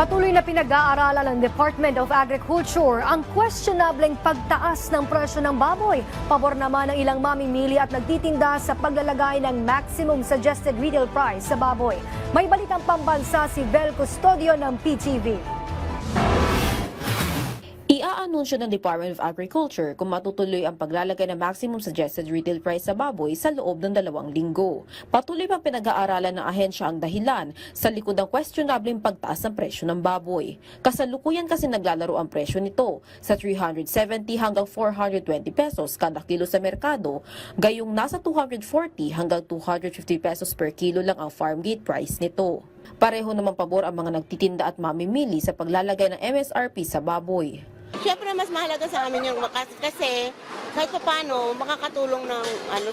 Patuloy na pinag-aaralan ng Department of Agriculture ang questionableng pagtaas ng presyo ng baboy. Pabor naman ng ilang mamimili at nagtitinda sa paglalagay ng maximum suggested retail price sa baboy. May balitang pambansa si Vel Custodio ng PTV. Iaanunsyo ng Department of Agriculture kung matutuloy ang paglalagay ng maximum suggested retail price sa baboy sa loob ng 2 linggo. Patuloy pang pinag-aaralan ng ahensya ang dahilan sa likod ng questionableng pagtaas ng presyo ng baboy. Kasalukuyan kasi naglalaro ang presyo nito sa 370 hanggang 420 pesos kada kilo sa merkado, gayong nasa 240 hanggang 250 pesos per kilo lang ang farm gate price nito. Pareho namang pabor ang mga nagtitinda at mamimili sa paglalagay ng MSRP sa baboy. Siyempre, mas mahalaga sa amin yung kasi kahit pa paano makakatulong ng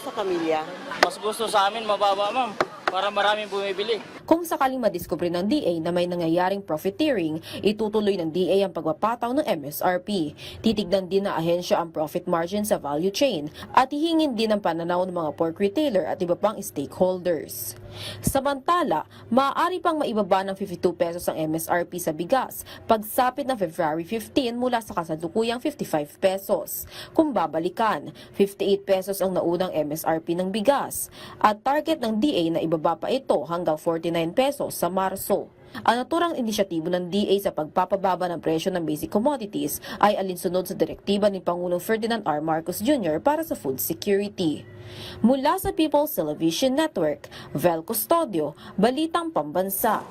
sa pamilya. Mas gusto sa amin mababa, ma'am, para maraming bumibili. Kung sakaling madiskubre ng DA na may nangyayaring profiteering, itutuloy ng DA ang pagpapataw ng MSRP. Titignan din na ahensya ang profit margin sa value chain at hihingin din ang pananaw ng mga pork retailer at iba pang stakeholders. Samantala, maaari pang maibaba ng 52 pesos ang MSRP sa bigas pagsapit ng February 15 mula sa kasalukuyang 55 pesos. Kung babalikan, 58 pesos ang naunang MSRP ng bigas at target ng DA na ibaba pa ito hanggang 49 pesos sa Marso. Ang naturang inisyatibo ng DA sa pagpapababa ng presyo ng basic commodities ay alinsunod sa direktiba ni Pangulong Ferdinand R. Marcos Jr. para sa food security. Mula sa People's Television Network, Vel Custodio, Balitang Pambansa.